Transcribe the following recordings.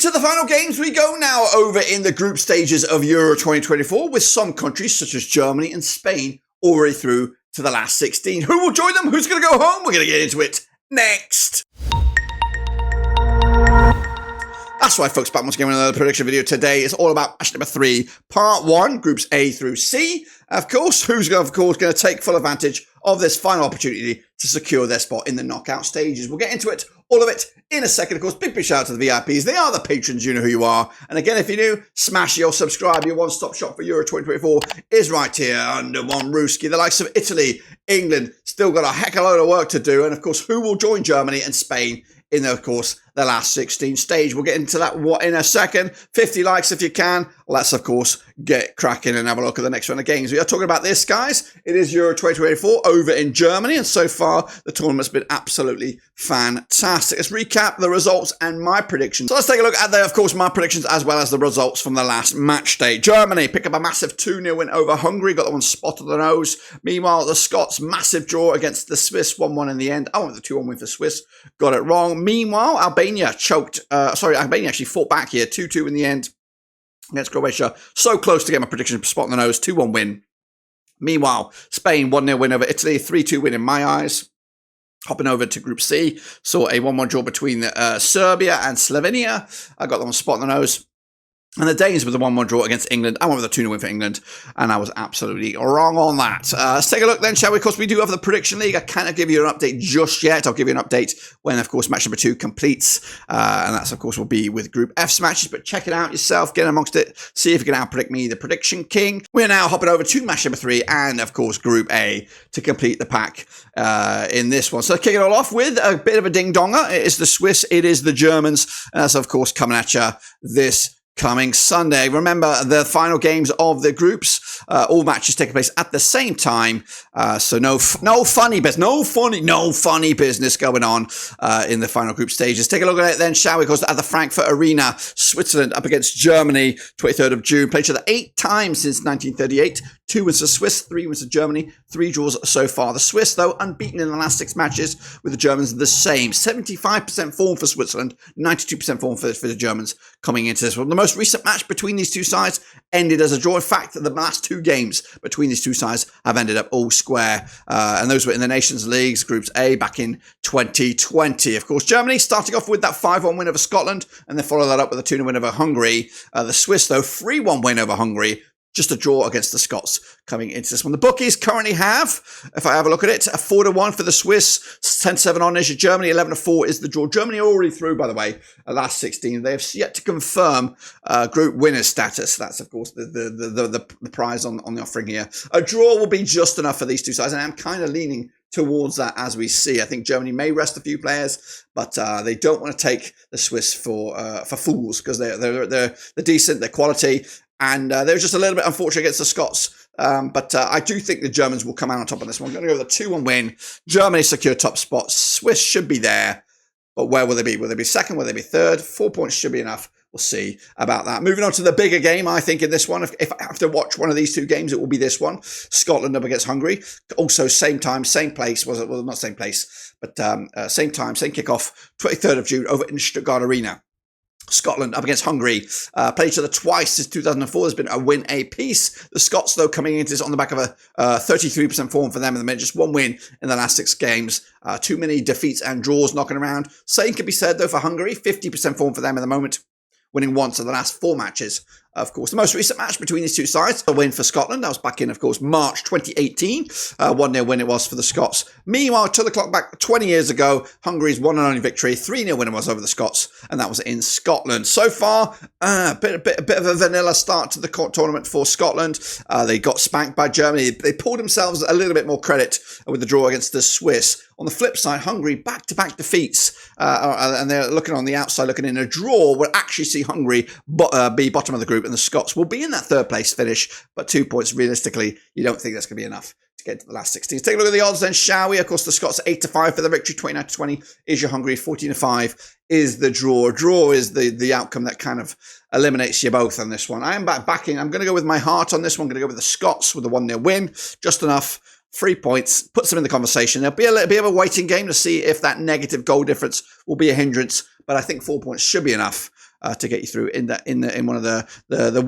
into the final games we go now over in the group stages of Euro 2024 with some countries such as Germany and Spain already through to the last 16. Who will join them? Who's going to go home? We're going to get into it next. That's right, folks, back once again with another prediction video. Today is all about match number 3, part 1, groups A through C. Of course, who's going to take full advantage of this final opportunity to secure their spot in the knockout stages. We'll get into it, all of it, in a second. Of course, big shout out to the VIPs. They are the patrons. You know who you are. And again, if you're new, smash your subscribe. Your one-stop shop for Euro 2024 is right here under one rooski. The likes of Italy, England, still got a heck of a load of work to do. And of course, who will join Germany and Spain in, of course, the last 16 stage. We'll get into that in a second. 50 likes if you can. Let's, of course, get cracking and have a look at the next round of games. We are talking about this, guys. It is Euro 2024 over in Germany, and so far, the tournament's been absolutely fantastic. Let's recap the results and my predictions. So let's take a look at, of course, my predictions as well as the results from the last match day. Germany pick up a massive 2-0 win over Hungary. Got that one spot on the nose. Meanwhile, the Scots, massive draw against the Swiss, 1-1 in the end. I went with the 2-1 win for Swiss. Got it wrong. Meanwhile, Albania choked. Albania actually fought back here. 2-2 in the end against Croatia. So close to get my prediction spot on the nose. 2-1 win. Meanwhile, Spain, 1-0 win over Italy. 3-2 win in my eyes. Hopping over to Group C. Saw a 1-1 draw between Serbia and Slovenia. I got them on spot on the nose. And the Danes with the 1-1 draw against England. I went with a 2-0 win for England, and I was absolutely wrong on that. Let's take a look then, shall we? Of course, we do have the Prediction League. I can't give you an update just yet. I'll give you an update when, of course, match number 2 completes. And that's, of course, will be with Group F's matches. But check it out yourself. Get amongst it. See if you can out-predict me, the Prediction King. We're now hopping over to match number 3 and, of course, Group A to complete the pack in this one. So kick it all off with a bit of a ding-donger. It is the Swiss. It is the Germans. And that's, of course, coming at you this coming Sunday. Remember, the final games of the groups, all matches taking place at the same time. So no funny business going on in the final group stages. Take a look at it then, shall we? Because at the Frankfurt Arena, Switzerland up against Germany, 23rd of June. Played each other 8 times since 1938. 2 wins for Swiss, 3 wins for Germany, 3 draws so far. The Swiss, though, unbeaten in the last 6 matches, with the Germans the same. 75% form for Switzerland, 92% form for the Germans coming into this one. The most recent match between these two sides ended as a draw. In fact, the last 2 games between these two sides have ended up all square. And those were in the Nations Leagues, Groups A, back in 2020. Of course, Germany starting off with that 5-1 win over Scotland, and then follow that up with a 2-0 win over Hungary. The Swiss, though, 3-1 win over Hungary. Just a draw against the Scots coming into this one. The bookies currently have, if I have a look at it, a 4-1 for the Swiss, 10-7 on Asia. Germany, 11-4 is the draw. Germany already through, by the way, last 16. They have yet to confirm group winner status. That's, of course, the prize on the offering here. A draw will be just enough for these two sides, and I'm kind of leaning towards that as we see. I think Germany may rest a few players, but they don't want to take the Swiss for fools, because they're decent, they're quality. And they're just a little bit unfortunate against the Scots. But I do think the Germans will come out on top on this one. I'm going to go with a 2-1 win. Germany secure top spot. Swiss should be there. But where will they be? Will they be second? Will they be third? 4 points should be enough. We'll see about that. Moving on to the bigger game, I think, in this one. If I have to watch one of these 2 games, it will be this one. Scotland up against Hungary. Also, same time, same place. Well, not same place, but same time, same kickoff. 23rd of June over in Stuttgart Arena. Scotland up against Hungary. Played each other twice since 2004. There's been a win apiece. The Scots, though, coming into this on the back of a 33% form for them in the minute. Just 1 win in the last 6 games. Too many defeats and draws knocking around. Same can be said, though, for Hungary. 50% form for them at the moment, winning once of the last 4 matches. Of course, the most recent match between these two sides, a win for Scotland. That was back in, of course, March 2018. 1-0 win it was for the Scots. Meanwhile, to the clock back 20 years ago, Hungary's one and only victory, 3-0 win it was over the Scots, and that was in Scotland. So far, a bit of a vanilla start to the tournament for Scotland. They got spanked by Germany. They pulled themselves a little bit more credit with the draw against the Swiss. On the flip side, Hungary back-to-back defeats, and they're looking on the outside, looking in a draw, will actually see Hungary be bottom of the group, and the Scots will be in that 3rd place finish, but 2 points realistically, you don't think that's going to be enough to get to the last 16. Let's take a look at the odds then, shall we? Of course, the Scots 8-5 for the victory, 29-20 is your Hungary, 14-5 is the draw. Draw is the outcome that kind of eliminates you both on this one. I am backing. I'm going to go with my heart on this one. I'm going to go with the Scots with a 1-0 win, just enough. 3 points, puts them in the conversation. There'll be a little bit of a waiting game to see if that negative goal difference will be a hindrance, but I think 4 points should be enough to get you through in one of the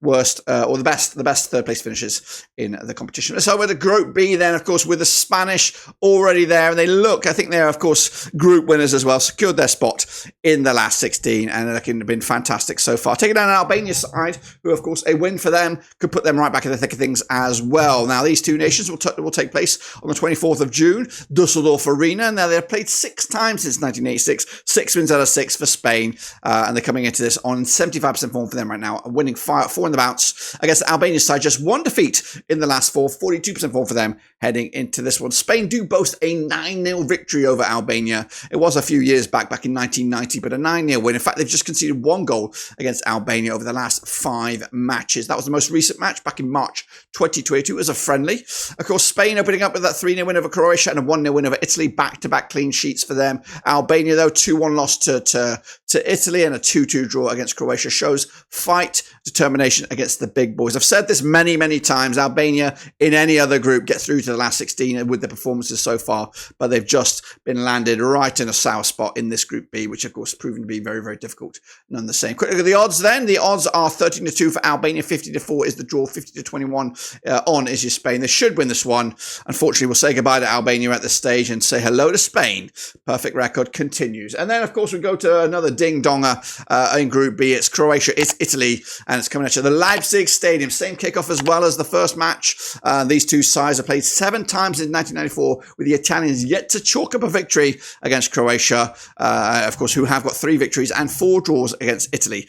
worst or the best third place finishes in the competition. So with the Group B then, of course, with the Spanish already there, and I think they're, of course, group winners as well, secured their spot in the last 16, and they've been fantastic so far. Taking down an Albania side, who, of course, a win for them could put them right back in the thick of things as well. Now, these two nations will take place on the 24th of June, Dusseldorf Arena. Now, they've played 6 times since 1986, 6 wins out of 6 for Spain, and they're coming into this on 75% form for them right now, winning 4 in the bounce against the Albania side. Just 1 defeat in the last 4, 42% form for them heading into this one. Spain do boast a 9-0 victory over Albania. It was a few years back in 1990, but a 9-0 win. In fact, they've just conceded 1 goal against Albania over the last 5 matches. That was the most recent match back in March 2022 as a friendly. Of course, Spain opening up with that 3-0 win over Croatia and a 1-0 win over Italy. Back-to-back clean sheets for them. Albania, though, 2-1 loss to Italy and a 2-2 draw against Croatia shows fight, determination against the big boys. I've said this many, many times. Albania, in any other group, get through to the last 16 with their performances so far, but they've just been landed right in a sour spot in this Group B, which, of course, proven to be very, very difficult. None the same. Quick look at the odds then. The odds are 13-2 for Albania, 50-4 is the draw, 50-21 on is your Spain. They should win this one. Unfortunately, we'll say goodbye to Albania at this stage and say hello to Spain. Perfect record continues. And then, of course, we go to another ding-donger in Group B. It's Croatia, it's Italy, and it's coming at you. The Leipzig Stadium, same kickoff as well as the first match. These two sides have played 7 times in 1994, with the Italians yet to chalk up a victory against Croatia, of course, who have got 3 victories and 4 draws against Italy.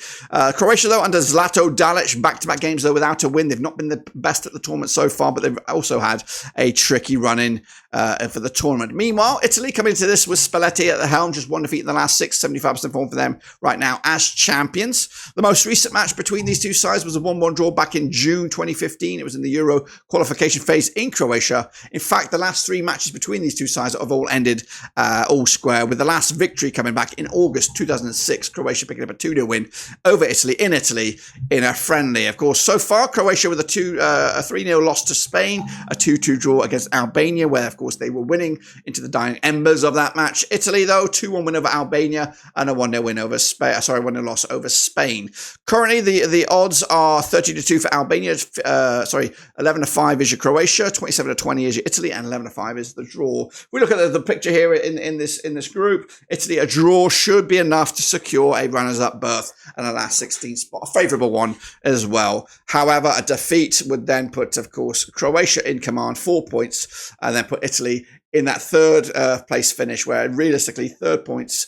Croatia, though, under Zlato Dalic, back-to-back games, though, without a win. They've not been the best at the tournament so far, but they've also had a tricky run-in for the tournament. Meanwhile, Italy coming into this with Spalletti at the helm, just 1 defeat in the last 6, 75% form for them right now as champions. The most recent match between these two sides was a 1-1 draw back in June 2015. It was in the Euro qualification phase in Croatia. In fact, the last 3 matches between these two sides have all ended all square, with the last victory coming back in August 2006. Croatia picking up a 2-0 win over Italy in a friendly. Of course, so far, Croatia with a 3-0 loss to Spain, a 2-2 draw against Albania, where, of course, they were winning into the dying embers of that match. Italy, though, 2-1 win over Albania and a 1-0 win over Spain. 1-0 loss over Spain. Currently, the odds are 13-2 for Albania. 11-5 is your Croatia, 27-20 is your Italy, and 11-5 is the draw. If we look at the picture here in this group, Italy, a draw should be enough to secure a runners-up berth and a last 16 spot, a favourable one as well. However, a defeat would then put, of course, Croatia in command, 4 points, and then put Italy in that third place finish, where realistically 3 points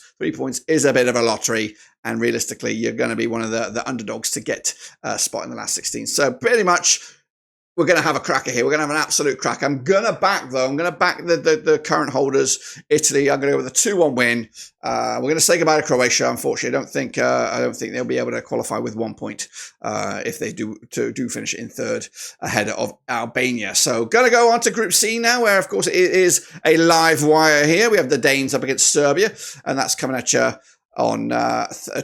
is a bit of a lottery, and realistically you're going to be one of the underdogs to get a spot in the last 16. So pretty much we're going to have a cracker here. We're going to have an absolute crack. I'm going to back the current holders, Italy. I'm going to go with a 2-1 win. We're going to say goodbye to Croatia. Unfortunately, I don't think they'll be able to qualify with 1 point if they do finish in third ahead of Albania. So going to go on to Group C now, where, of course, it is a live wire here. We have the Danes up against Serbia, and that's coming at you on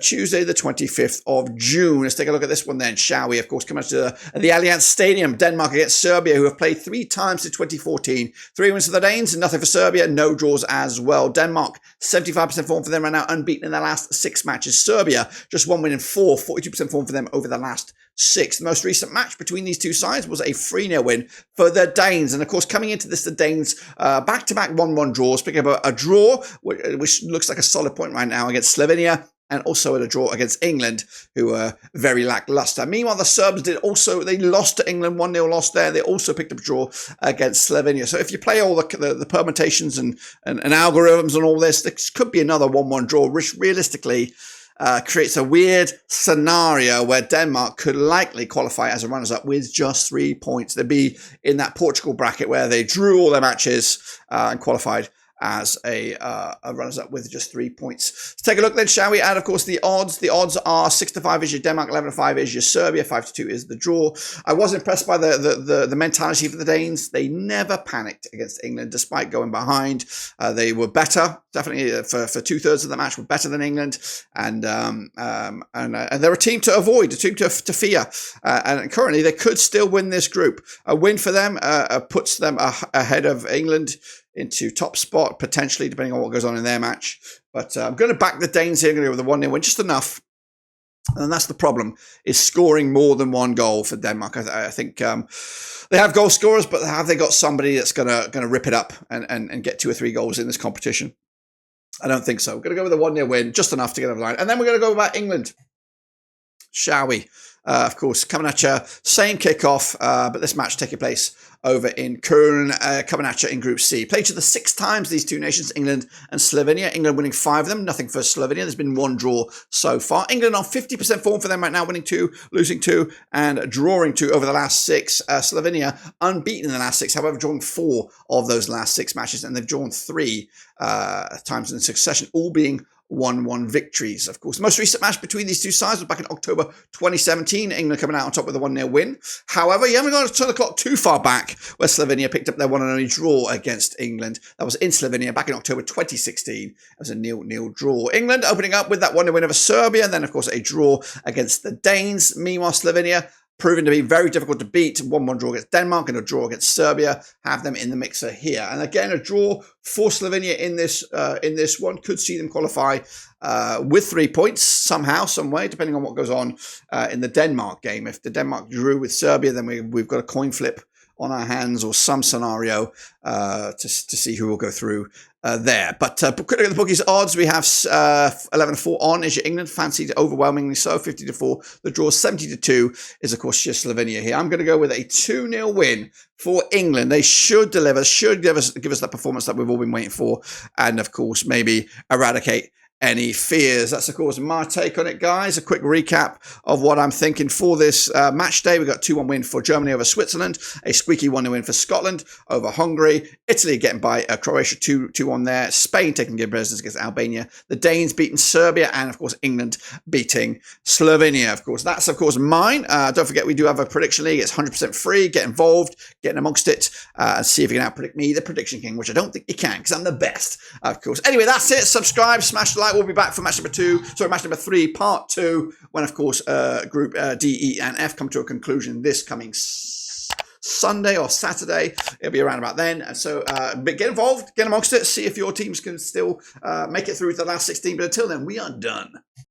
Tuesday, the 25th of June. Let's take a look at this one then, shall we? Of course, coming to the Allianz Stadium, Denmark against Serbia, who have played 3 times since 2014. 3 wins for the Danes, nothing for Serbia, no draws as well. Denmark, 75% form for them right now, unbeaten in their last 6 matches. Serbia, just 1 win in 4, 42% form for them over the last 6. The most recent match between these two sides was a 3-0 win for the Danes. And of course, coming into this, the Danes back-to-back 1-1 draws, picking up a draw, which looks like a solid point right now against Slovenia, and also a draw against England, who are very lackluster. Meanwhile, the Serbs they lost to England, 1-0 loss there. They also picked up a draw against Slovenia. So if you play all the permutations and algorithms and all this could be another 1-1 draw, which realistically creates a weird scenario where Denmark could likely qualify as a runners-up with just 3 points. They'd be in that Portugal bracket where they drew all their matches and qualified as a runners-up with just 3 points. Let's take a look then, shall we? And of course, the odds. The odds are 6-5 is your Denmark, 11-5 is your Serbia, 5-2 is the draw. I was impressed by the mentality of the Danes. They never panicked against England, despite going behind. They were better, definitely for 2/3 of the match, were better than England, and they're a team to avoid, a team to fear. And currently, they could still win this group. A win for them puts them ahead of England into top spot, potentially, depending on what goes on in their match. But I'm going to back the Danes here. I'm going to go with the 1-0 win, just enough And that's the problem, is scoring more than one goal for Denmark. I think they have goal scorers, but have they got somebody that's gonna rip it up and get 2 or 3 goals in this competition? I don't think so. We're going to go with a 1-0 win, just enough to get over the line. And then we're going to go about England, shall we? Of course, coming at you, same kickoff, but this match taking place over in Köln, coming at you in Group C. Played each other 6 times, these two nations, England and Slovenia. England winning 5 of them, nothing for Slovenia. There's been 1 draw so far. England on 50% form for them right now, winning 2, losing 2, and drawing 2 over the last 6. Slovenia unbeaten in the last 6, however, drawing 4 of those last 6 matches, and they've drawn 3 times in succession, all being 1-1 victories. Of course, the most recent match between these two sides was back in October 2017. England coming out on top with a 1-0 win. However, you haven't got to turn the clock too far back, where Slovenia picked up their one and only draw against England. That was in Slovenia back in October 2016. It was a 0-0 draw. England opening up with that 1-0 win over Serbia, and then, of course, a draw against the Danes. Meanwhile, Slovenia proving to be very difficult to beat. 1-1 draw against Denmark and a draw against Serbia. Have them in the mixer here. And again, a draw for Slovenia in this one could see them qualify with 3 points somehow, some way, depending on what goes on in the Denmark game. If the Denmark drew with Serbia, then we've got a coin flip on our hands or some scenario to see who will go through there. But quickly at the bookies odds, we have 11-4 on is your England, fancied overwhelmingly so, 50-4. The draw 70-2 is, of course, your Slovenia here. I'm going to go with a 2-0 win for England. They should deliver, should give us that performance that we've all been waiting for, and of course maybe eradicate any fears. That's, of course, my take on it, guys. A quick recap of what I'm thinking for this match day. We got 2-1 win for Germany over Switzerland, a squeaky 1-0 win for Scotland over Hungary, Italy getting by Croatia 2-1 there, Spain taking good business against Albania, the Danes beating Serbia, and, of course, England beating Slovenia. Of course, that's, of course, mine. Don't forget, we do have a prediction league. It's 100% free. Get involved, get amongst it, and see if you can outpredict me, the Prediction King, which I don't think you can, because I'm the best, of course. Anyway, that's it. Subscribe, smash the like. We'll be back for match number 3, part 2, when, of course, Group D, E, and F come to a conclusion this coming Sunday or Saturday. It'll be around about then. And so get involved, get amongst it, see if your teams can still make it through to the last 16. But until then, we are done.